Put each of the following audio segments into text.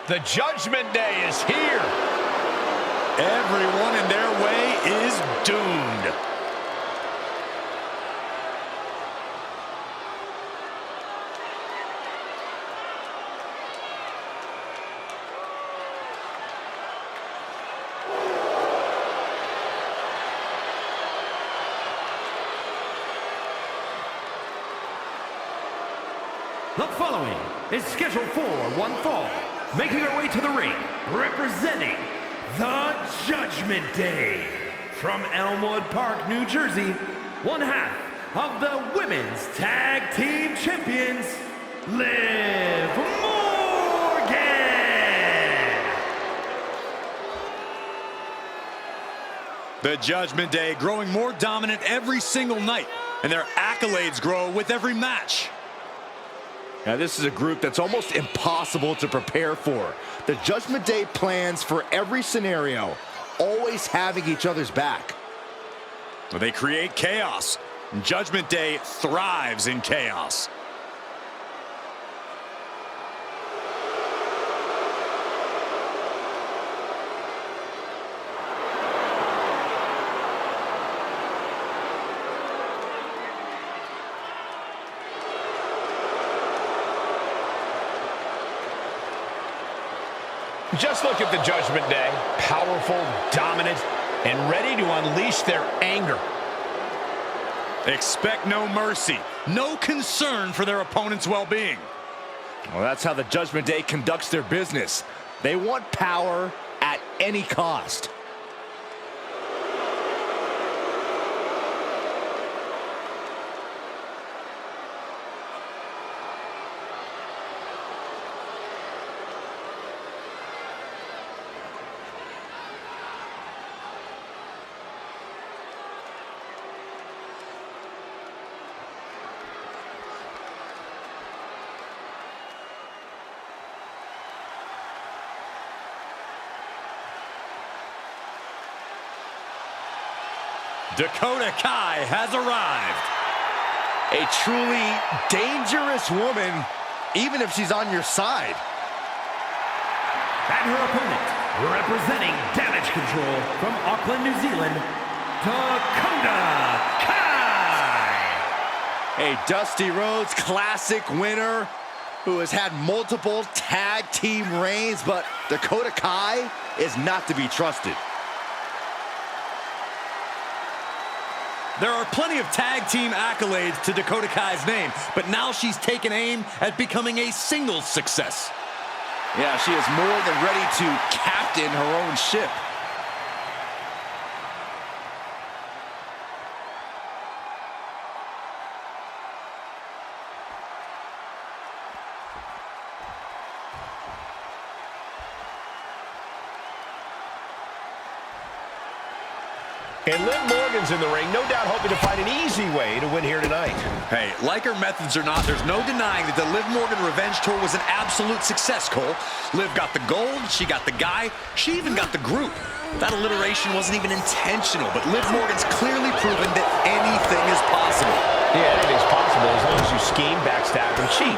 The Judgment Day is here. Everyone in their way is doomed. The following is scheduled for one fall, making her way to the ring, representing the Judgment Day. From Elmwood Park, New Jersey, one half of the Women's Tag Team Champions, Liv Morgan. The Judgment Day growing more dominant every single night, and their accolades grow with every match. Now, this is a group that's almost impossible to prepare for. The Judgment Day plans for every scenario, always having each other's back. They create chaos. Judgment Day thrives in chaos. Just look at the Judgment Day. Powerful, dominant, and ready to unleash their anger. Expect no mercy, no concern for their opponent's well-being. Well, that's how the Judgment Day conducts their business. They want power at any cost. Dakota Kai has arrived. A truly dangerous woman, even if she's on your side. And her opponent, representing Damage Control from Auckland, New Zealand, Dakota Kai. A Dusty Rhodes Classic winner who has had multiple tag team reigns, but Dakota Kai is not to be trusted. There are plenty of tag team accolades to Dakota Kai's name, but now she's taken aim at becoming a singles success. Yeah, she is more than ready to captain her own ship. And Liv Morgan's in the ring, no doubt hoping to find an easy way to win here tonight. Hey, like her methods or not, there's no denying that the Liv Morgan Revenge Tour was an absolute success, Cole. Liv got the gold, she got the guy, she even got the group. That alliteration wasn't even intentional, but Liv Morgan's clearly proven that anything is possible. Yeah, anything's possible as long as you scheme, backstab, and cheat.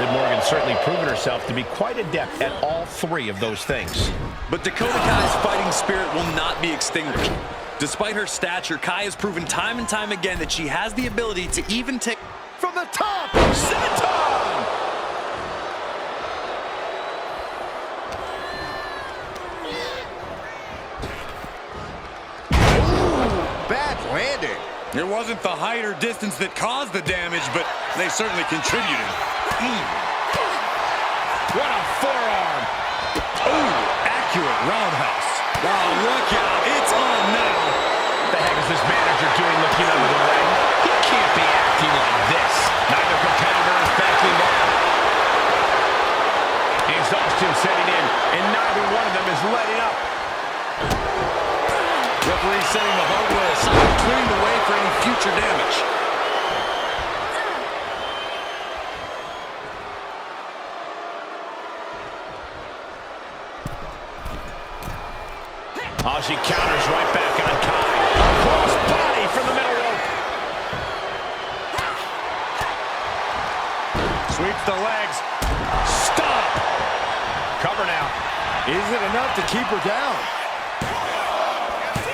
Liv Morgan's certainly proven herself to be quite adept at all three of those things. But Dakota Kai's fighting spirit will not be extinguished. Despite her stature, Kai has proven time and time again that she has the ability to even take From the top, Senton! Ooh, bad landing. It wasn't the height or distance that caused the damage, but they certainly contributed. What a forearm! Ooh, accurate roundhouse. Oh, look out, it's on now. What the heck is this manager doing looking under the ring? He can't be acting like this. Neither competitor is backing down. Exhaustion setting in, and neither one of them is letting up. Referee setting the hardware aside, clearing the way for any future damage. Oh, she counters right back on Kai. Cross body from the middle rope. Sweeps the legs. Stop. Cover now. Is it enough to keep her down?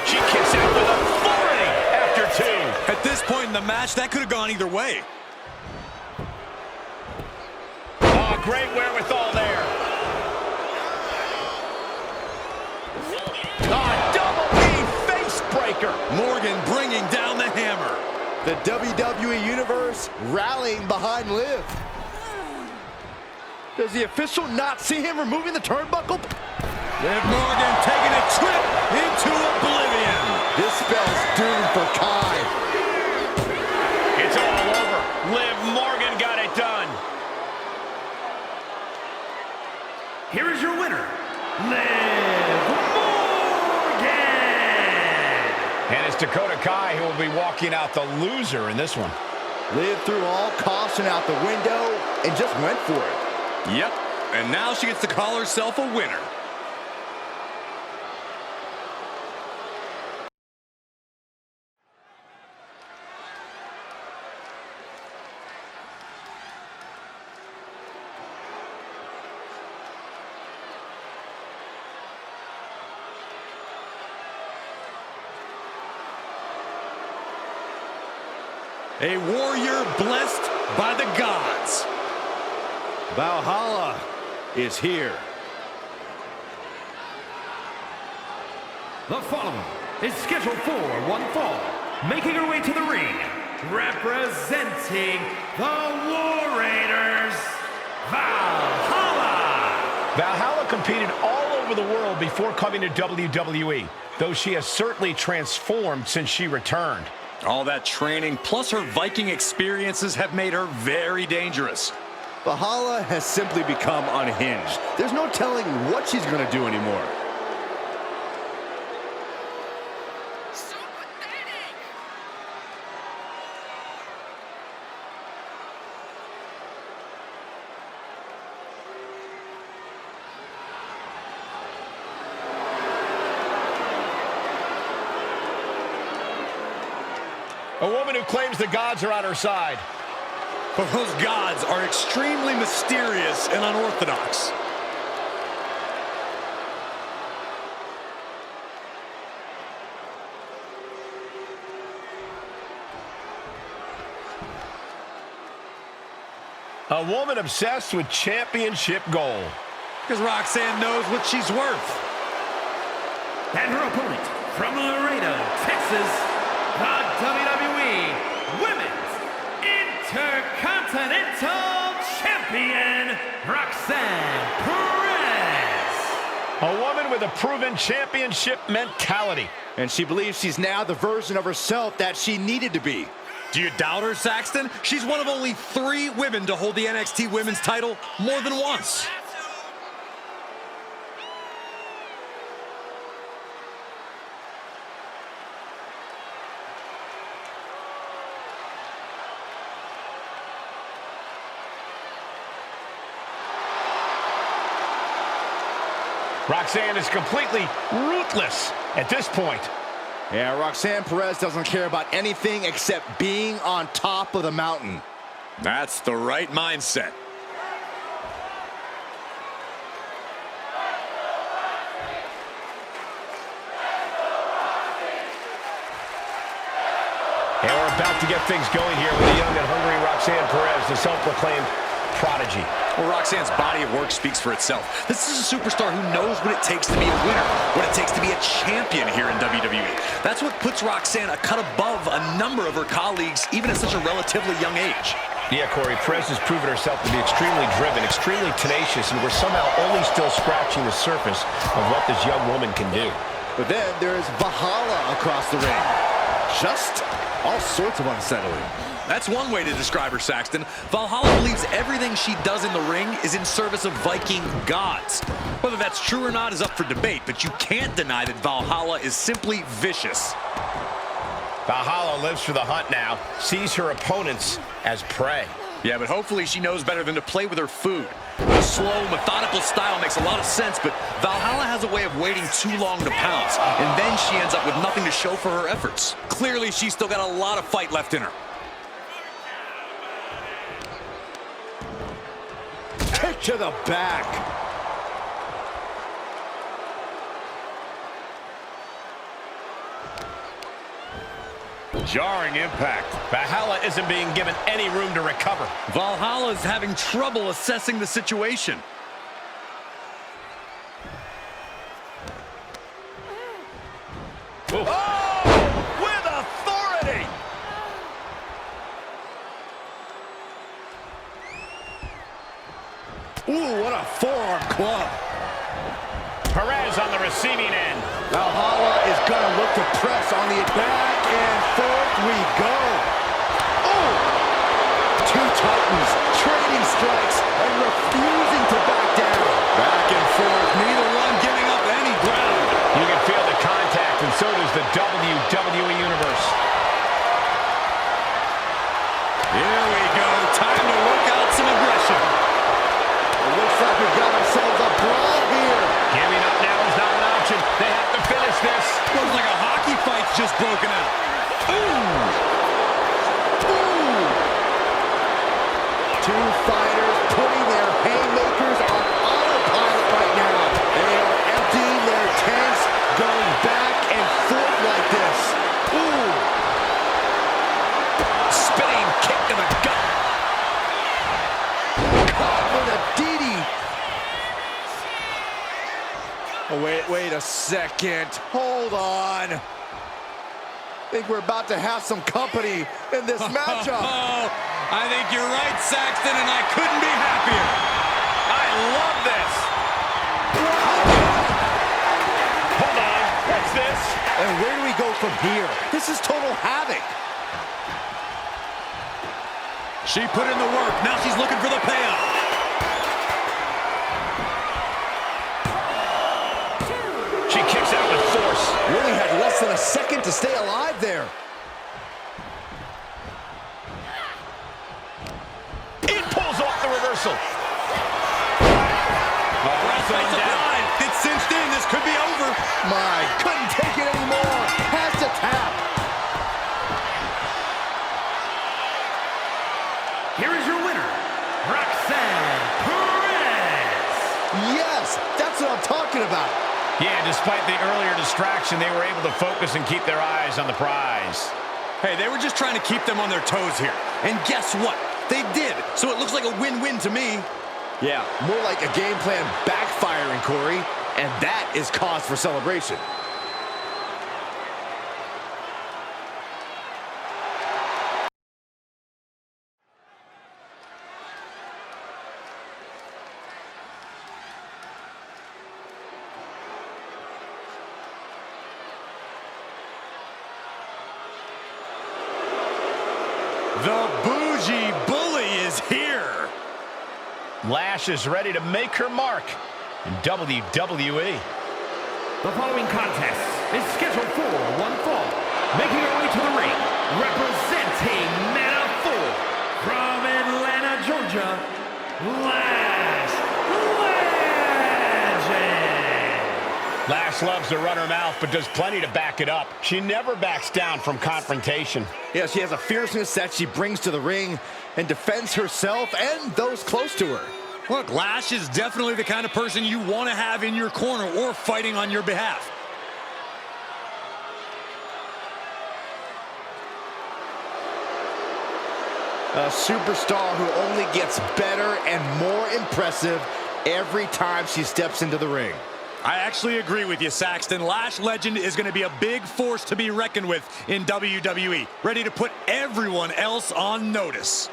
She kicks out with authority after 2. At this point in the match, that could have gone either way. Oh, great wherewithal there. Oh, double knee face breaker. Morgan bringing down the hammer. The WWE Universe rallying behind Liv. Does the official not see him removing the turnbuckle? Liv Morgan taking a trip into oblivion. This spells doom for Kai. It's all over. Liv Morgan got it done. Here is your winner, Liv Morgan! And it's Dakota Kai who will be walking out the loser in this one. Liv threw all caution out the window and just went for it. Yep, and now she gets to call herself a winner. A warrior blessed by the gods. Valhalla is here. The following is scheduled for one fall, making her way to the ring, representing the War Raiders, Valhalla! Valhalla competed all over the world before coming to WWE, though she has certainly transformed since she returned. All that training plus her Viking experiences have made her very dangerous. Valhalla has simply become unhinged. There's no telling what she's going to do anymore. So pathetic! A woman who claims the gods are on her side. But those gods are extremely mysterious and unorthodox. A woman obsessed with championship gold. Because Roxanne knows what she's worth. And her opponent from Laredo, Texas, the WWE Women's Intercontinental Champion, Roxanne Perez. A woman with a proven championship mentality. And she believes she's now the version of herself that she needed to be. Do you doubt her, Saxton? She's one of only 3 women to hold the NXT Women's title more than once. Roxanne is completely ruthless at this point. Yeah, Roxanne Perez doesn't care about anything except being on top of the mountain. That's the right mindset. And we're about to get things going here with the young and hungry Roxanne Perez, the self-proclaimed prodigy. Well, Roxanne's body of work speaks for itself. This is a superstar who knows what it takes to be a winner, what it takes to be a champion here in WWE. That's what puts Roxanne a cut above a number of her colleagues, even at such a relatively young age. Yeah, Corey, Perez has proven herself to be extremely driven, extremely tenacious, and we're somehow only still scratching the surface of what this young woman can do. But then there's Valhalla across the ring. Just all sorts of unsettling. That's one way to describe her, Saxton. Valhalla believes everything she does in the ring is in service of Viking gods. Whether that's true or not is up for debate, but you can't deny that Valhalla is simply vicious. Valhalla lives for the hunt now, sees her opponents as prey. Yeah, but hopefully she knows better than to play with her food. The slow, methodical style makes a lot of sense, but Valhalla has a way of waiting too long to pounce, and then she ends up with nothing to show for her efforts. Clearly, she's still got a lot of fight left in her. Kick to the back. Jarring impact. Valhalla isn't being given any room to recover. Valhalla is having trouble assessing the situation. Ooh. Oh, with authority. Ooh, what a forearm club. Perez on the receiving end. Valhalla is going to look to press on the back and forth we go. Oh! Two Titans trading strikes and refusing to back down. Back and forth, neither one giving up any ground. You can feel the contact, and so does the WWE Universe. Here we go, time to work out some aggression. It looks like we've got ourselves a brawl here. Giving up now is not an option. They have to finish this. Looks like a hockey fight's just broken out. Two fighters putting their haymakers on autopilot right now. They are emptying their tanks, going back and forth like this. Ooh. Spinning kick to the gut. Caught with a DD. Oh, wait a second. Hold on. I think we're about to have some company in this matchup. Oh, I think you're right, Saxton, and I couldn't be happier. I love this. Hold on. What's this? And where do we go from here? This is total havoc. She put in the work. Now she's looking for the payoff. She kicks out with force. Really had less than a second to stay alive there. It pulls off the reversal. Offensive line. It's cinched in. This could be over. My, couldn't take it anymore. Has to tap. Here is your winner, Roxanne Perez. Yes, that's what I'm talking about. Yeah, despite the earlier distraction, they were able to focus and keep their eyes on the prize. Hey, they were just trying to keep them on their toes here. And guess what? They did. So it looks like a win-win to me. Yeah, more like a game plan backfiring, Corey. And that is cause for celebration. The bougie bully is here. Lash is ready to make her mark in WWE. The following contest is scheduled for one fall. Making her way to the ring, representing Mana 4 from Atlanta, Georgia, Lash Legend. Lash loves to run her mouth, but does plenty to back it up. She never backs down from confrontation. Yeah, she has a fierceness that she brings to the ring and defends herself and those close to her. Look, Lash is definitely the kind of person you want to have in your corner or fighting on your behalf. A superstar who only gets better and more impressive every time she steps into the ring. I actually agree with you, Saxton. Lash Legend is going to be a big force to be reckoned with in WWE, ready to put everyone else on notice.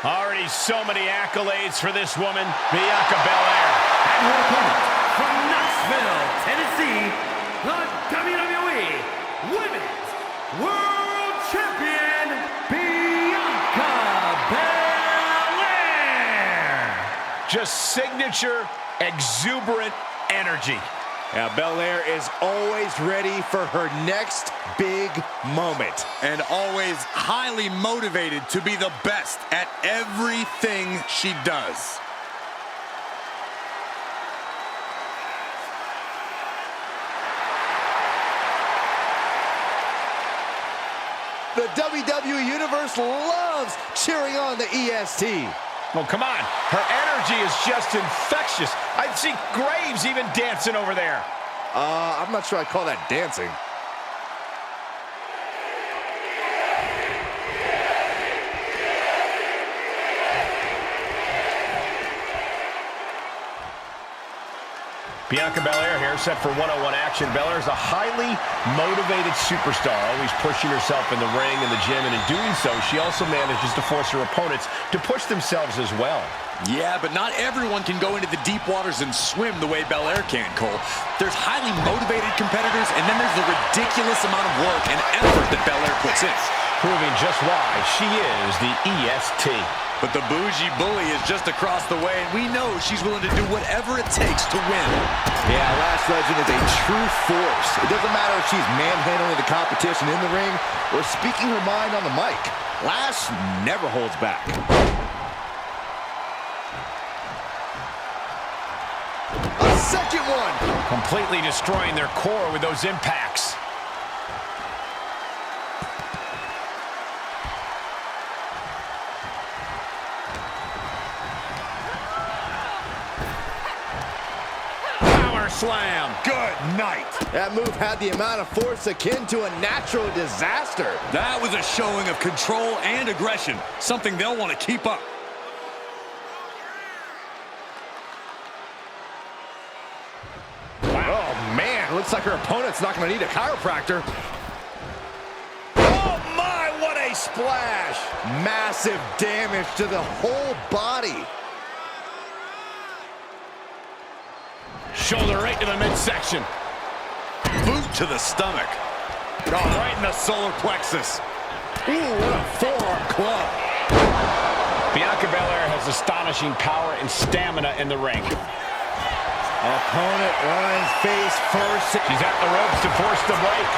Already so many accolades for this woman, Bianca Belair. And her opponent from Knoxville, Tennessee, the WWE Women's World Champion, Bianca Belair. Just signature, exuberant energy. Now, Belair is always ready for her next big moment. And always highly motivated to be the best at everything she does. The WWE Universe loves cheering on the EST. Oh, come on. Her energy is just infectious. I'd see Graves even dancing over there. I'm not sure I call that dancing. Bianca Belair here, set for one-on-one action. Belair is a highly motivated superstar, always pushing herself in the ring, in the gym, and in doing so, she also manages to force her opponents to push themselves as well. Yeah, but not everyone can go into the deep waters and swim the way Belair can, Cole. There's highly motivated competitors, and then there's the ridiculous amount of work and effort that Belair puts in. Proving just why she is the EST. But the bougie bully is just across the way, and we know she's willing to do whatever it takes to win. Yeah, Lash Legend is a true force. It doesn't matter if she's manhandling the competition in the ring or speaking her mind on the mic. Lash never holds back. A second one! Completely destroying their core with those impacts. Slam. Good night. That move had the amount of force akin to a natural disaster. That was a showing of control and aggression, something they'll want to keep up. Wow. Oh, man. Looks like her opponent's not going to need a chiropractor. Oh, my, what a splash. Massive damage to the whole body. Shoulder right to the midsection. Boot to the stomach. Oh, right in the solar plexus. Ooh, what a forearm club. Bianca Belair has astonishing power and stamina in the ring. Opponent runs face first. She's at the ropes to force the break.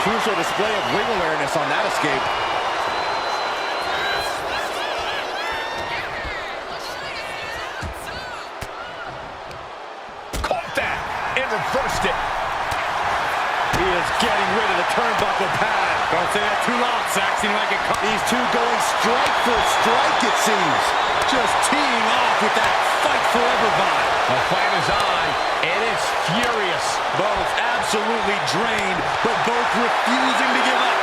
Crucial display of ring awareness on that escape. Reversed it. He is getting rid of the turnbuckle pad. Don't say that too loud, Saxon. Like it. These two going strike for strike, it seems. Just teeing off with that fight forever vibe. The fight is on, and it's furious. Both absolutely drained, but both refusing to give up.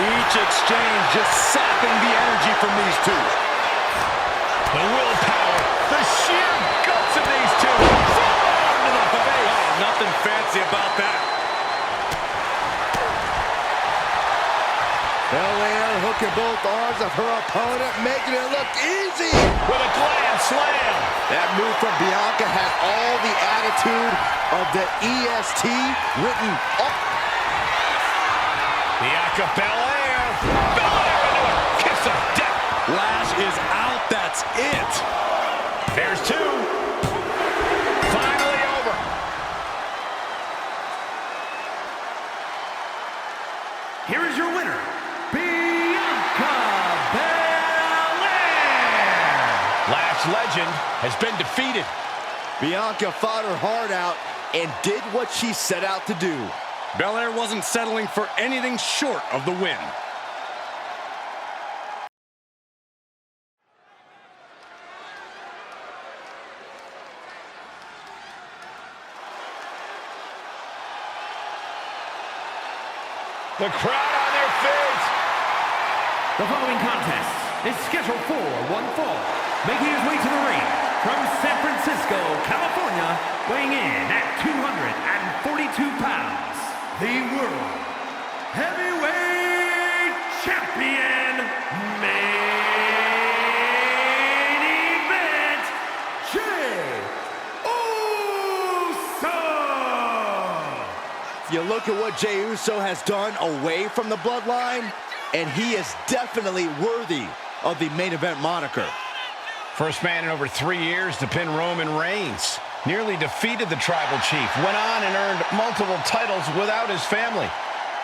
Each exchange just sapping the energy from these two. The willpower, the sheer guts of these two. Forearm to the face. Oh, nothing fancy about that. Belair hooking both arms of her opponent, making it look easy. With a grand slam. That move from Bianca had all the attitude of the EST written up. Bianca Belair. Belair into a kiss of death. Lash is out. That's it. There's two. Finally over. Here is your winner, Bianca Belair. Lash Legend has been defeated. Bianca fought her heart out and did what she set out to do. Belair wasn't settling for anything short of the win. The crowd on their feet. The following contest is scheduled for one fall. Making his way to the ring from San Francisco, California, weighing in at 242 pounds, the World Heavyweight Champion, main event, Jey Uso! You look at what Jey Uso has done away from the bloodline, and he is definitely worthy of the main event moniker. First man in over 3 years to pin Roman Reigns. Nearly defeated the tribal chief. Went on and earned multiple titles without his family.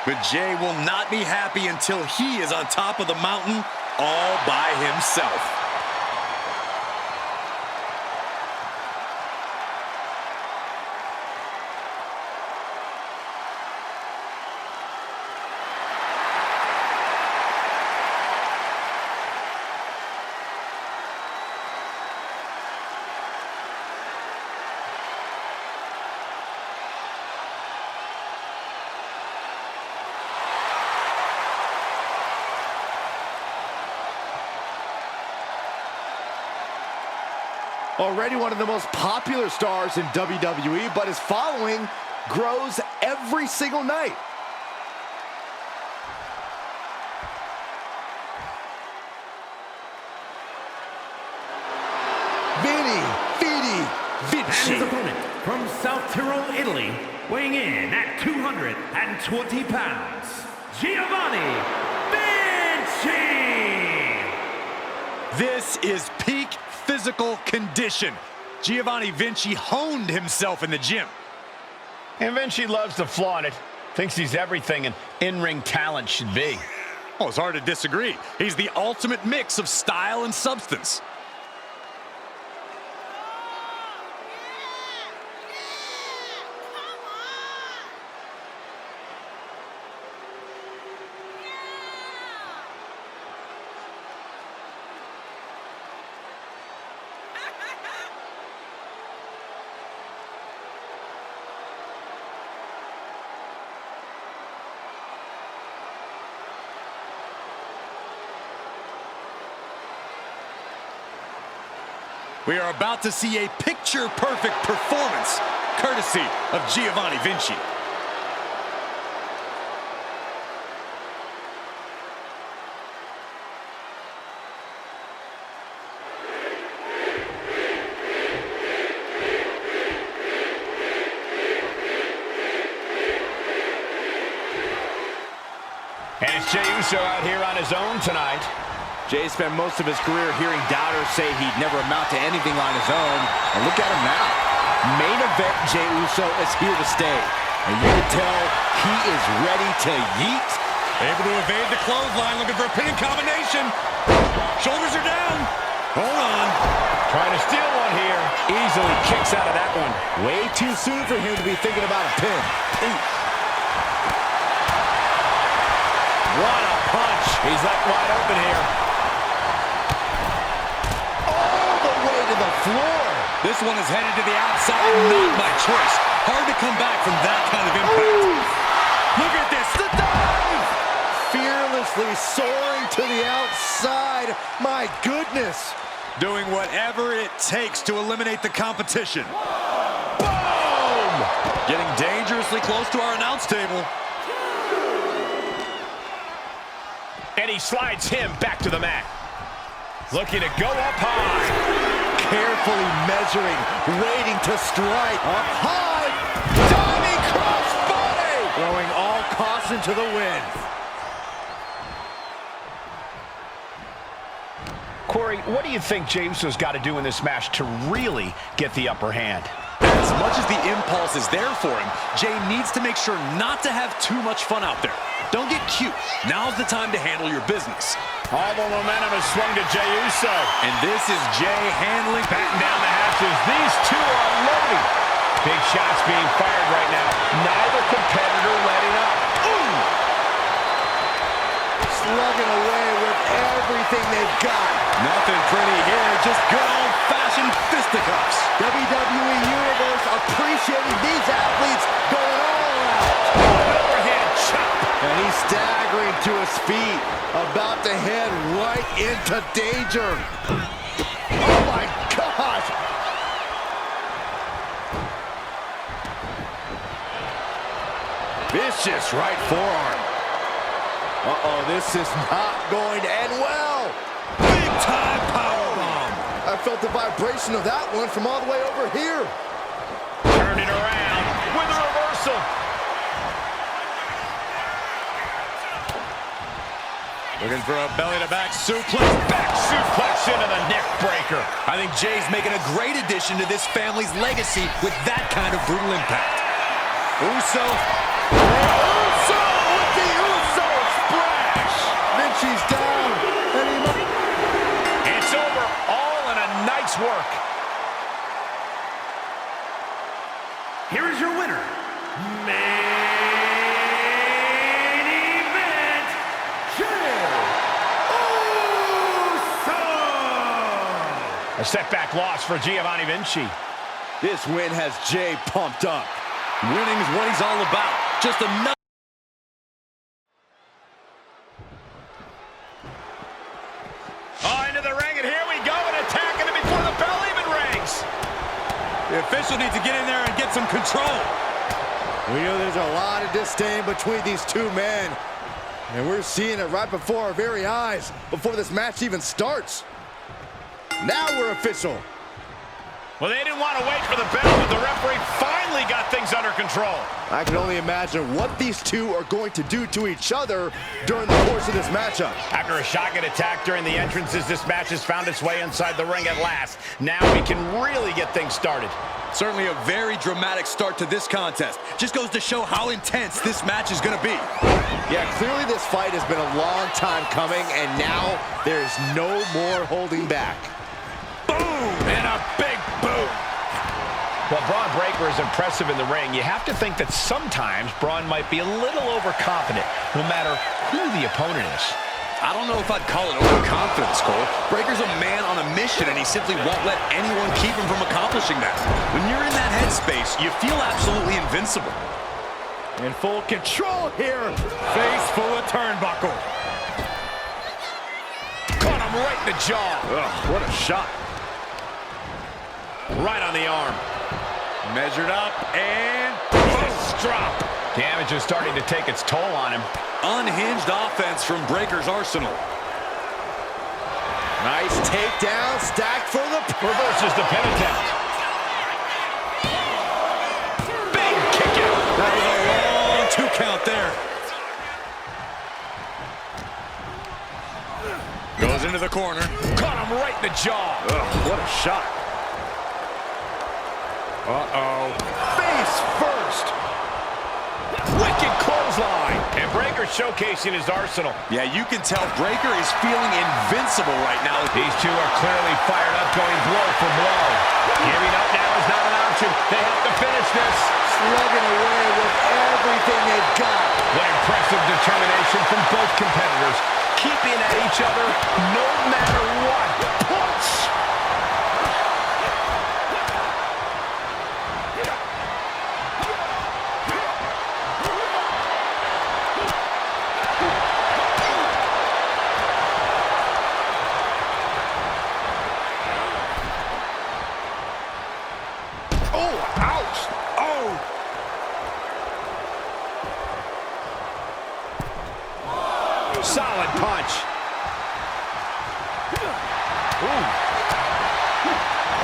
But Jey will not be happy until he is on top of the mountain all by himself. Already one of the most popular stars in WWE, but his following grows every single night. And his opponent from South Tyrol, Italy, weighing in at 220 pounds, Giovanni Vinci! This is peak physical condition. Giovanni Vinci honed himself in the gym. And Vinci loves to flaunt it. Thinks he's everything an in-ring talent should be. Oh, it's hard to disagree. He's the ultimate mix of style and substance. We are about to see a picture-perfect performance, courtesy of Giovanni Vinci. And it's Jey Uso out here on his own tonight. Jey spent most of his career hearing doubters say he'd never amount to anything on his own. And look at him now. Main event Jey Uso is here to stay. And you can tell he is ready to yeet. Able to evade the clothesline, looking for a pinning combination. Shoulders are down. Hold on. Trying to steal one here. Easily kicks out of that one. Way too soon for him to be thinking about a pin. What a punch. He's left wide open here. Floor. This one is headed to the outside, not by choice. Hard to come back from that kind of impact. Look at this, the dive! Fearlessly soaring to the outside. My goodness. Doing whatever it takes to eliminate the competition. Boom! Getting dangerously close to our announce table. And he slides him back to the mat. Looking to go up high. Carefully measuring, waiting to strike. Up high, diving crossbody! Throwing all caution to the wind. Corey, what do you think Jey Uso's got to do in this match to really get the upper hand? As much as the impulse is there for him, Jey needs to make sure not to have too much fun out there. Don't get cute. Now's the time to handle your business. All the momentum has swung to Jey Uso. And this is Jey handling, Batten down the hatches. These two are loading. Big shots being fired right now. Neither competitor letting up. Ooh! Slugging away with everything they've got. Nothing pretty here, just good old-fashioned fisticuffs. WWE Universe appreciating these athletes going all out. Overhand chop. And he's staggering to his feet, about to head right into danger. Oh my God! Vicious right forearm. Uh-oh, this is not going to end well. Big time powerbomb. I felt the vibration of that one from all the way over here. Turn it around with a reversal. Looking for a belly-to-back suplex. Back suplex into the neck breaker. I think Jey's making a great addition to this family's legacy with that kind of brutal impact. Uso. Uso with the Uso splash. Vinci's down. And he might... It's over. All in a night's work. Here is your winner, A setback loss for Giovanni Vinci. This win has Jey pumped up. Winning is what he's all about. Just another. Oh, into the ring, and here we go, and attacking him before the bell even rings. The official needs to get in there and get some control. We know there's a lot of disdain between these two men. And we're seeing it right before our very eyes, before this match even starts. Now we're official. Well, they didn't want to wait for the bell, but the referee finally got things under control. I can only imagine what these two are going to do to each other during the course of this matchup. After a shotgun attack during the entrances, this match has found its way inside the ring at last. Now we can really get things started. Certainly a very dramatic start to this contest. Just goes to show how intense this match is going to be. Yeah, clearly this fight has been a long time coming, and now there's no more holding back. Boom! And a big boot. While Bron Breakker is impressive in the ring, you have to think that sometimes Bron might be a little overconfident, no matter who the opponent is. I don't know if I'd call it overconfidence, Cole. Breaker's a man on a mission, and he simply won't let anyone keep him from accomplishing that. When you're in that headspace, you feel absolutely invincible. In full control here. Face full of turnbuckle. Caught him right in the jaw. Ugh, what a shot. Right on the arm. Measured up, and Fist drop. Damage is starting to take its toll on him. unhinged offense from Breaker's arsenal. Nice takedown, stacked for the... Reverses the pin attempt. Big kick out. That was a long 2 count there. Goes into the corner. Caught him right in the jaw. Ugh, what a shot. Uh-oh. Face first. Wicked clothesline. And Breakker showcasing his arsenal. Yeah, you can tell Breakker is feeling invincible right now. These two are clearly fired up, going blow for blow. Giving up now is not an option. They have to finish this. Slugging away with everything they've got. What impressive determination from both competitors. Keeping at each other no matter what. Punch! Solid punch.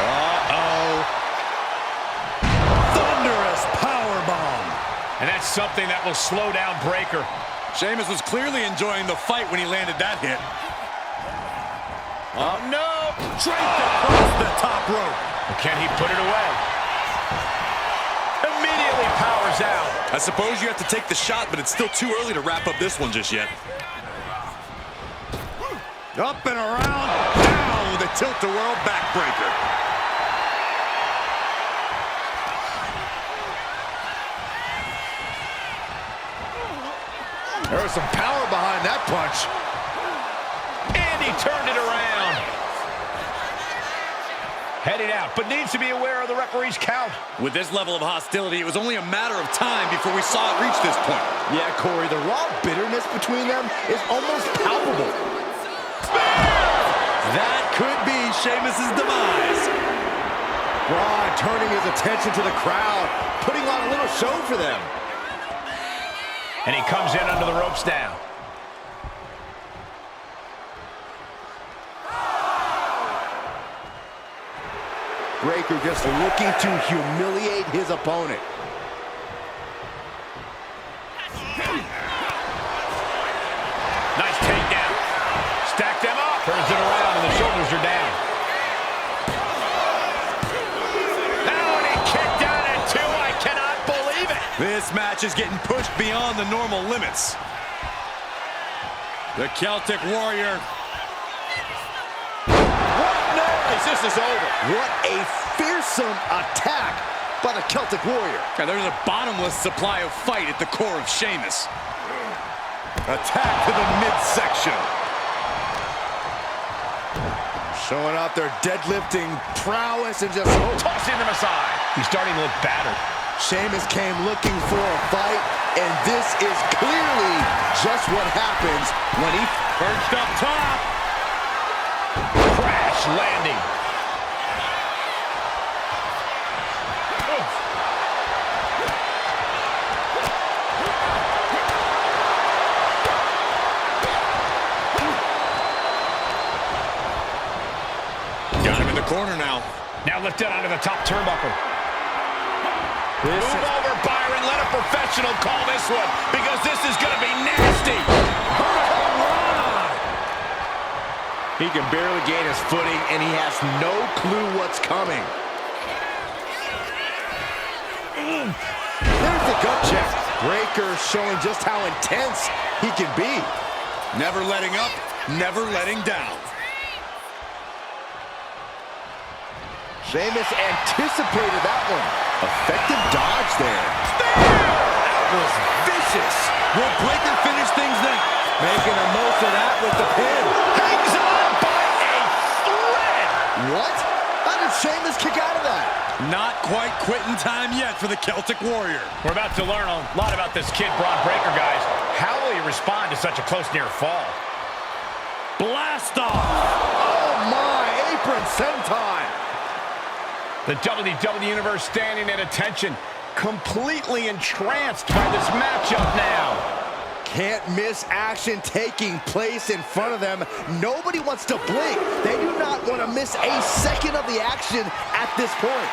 Uh-oh. Thunderous powerbomb. And that's something that will slow down Breakker. Sheamus was clearly enjoying the fight when he landed that hit. Oh, no! Draped across the top rope. Can he put it away? Immediately powers out. I suppose you have to take the shot, but it's still too early to wrap up this one just yet. Up and around. Down with a tilt-a-whirl backbreaker. There was some power behind that punch. And he turned it around. Heading out, but needs to be aware of the referee's count. With this level of hostility, it was only a matter of time before we saw it reach this point. Yeah, Corey, the raw bitterness between them is almost palpable. That could be Sheamus' demise. Braun turning his attention to the crowd, putting on a little show for them. And he comes in under the ropes now. Breakker just looking to humiliate his opponent. Nice takedown. Stack them up. Turns it around and the shoulders are down. Now and he kicked out at 2. I cannot believe it. This match is getting pushed beyond the normal limits. The Celtic Warrior. This is over. What a fearsome attack by the Celtic Warrior. And there's a bottomless supply of fight at the core of Sheamus. Attack to the midsection. Showing off their deadlifting prowess and just Tossing them aside. He's starting to look battered. Sheamus came looking for a fight, and this is clearly just what happens when he Perched up top. Crash landing. corner now. Now lifted onto the top turnbuckle. Move over, Byron. Let a professional call this one, because this is going to be nasty. He can barely gain his footing, and he has no clue what's coming. There's the gut check. Breaker showing just how intense he can be. Never letting up, never letting down. Sheamus anticipated that one. Effective dodge there. That was vicious. Will Breaker finish things then? Making the most of that with the pin. Hangs on by a thread. What? How did Sheamus kick out of that? Not quite quitting time yet for the Celtic Warrior. We're about to learn a lot about this kid, Bron Breakker, guys. How will he respond to such a close near fall? Blast off! Oh my, apron senton. The WWE Universe standing at attention, completely entranced by this matchup now. Can't miss action taking place in front of them. Nobody wants to blink. They do not want to miss a second of the action at this point.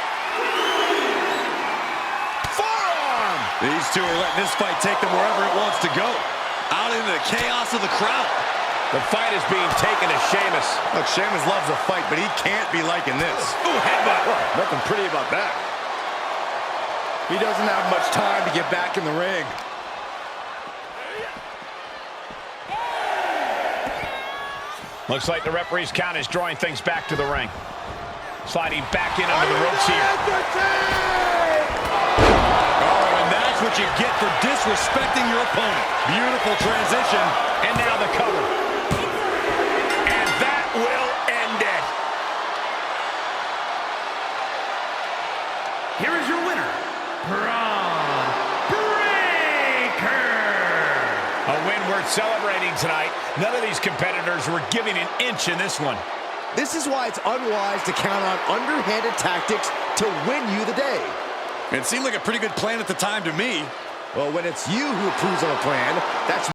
Forearm! These two are letting this fight take them wherever it wants to go. Out into the chaos of the crowd. The fight is being taken to Sheamus. Look, Sheamus loves a fight, but he can't be liking this. Ooh, headbutt. Nothing pretty about that. He doesn't have much time to get back in the ring. Looks like the referee's count is drawing things back to the ring. Sliding back in under the ropes here. Oh, and that's what you get for disrespecting your opponent. Beautiful transition. And now the cover. And that will end it. Here is your winner, Bron Breakker. A win worth celebrating tonight. None of these competitors were giving an inch in this one. This is why it's unwise to count on underhanded tactics to win you the day. It seemed like a pretty good plan at the time to me. Well, when it's you who approves of a plan, that's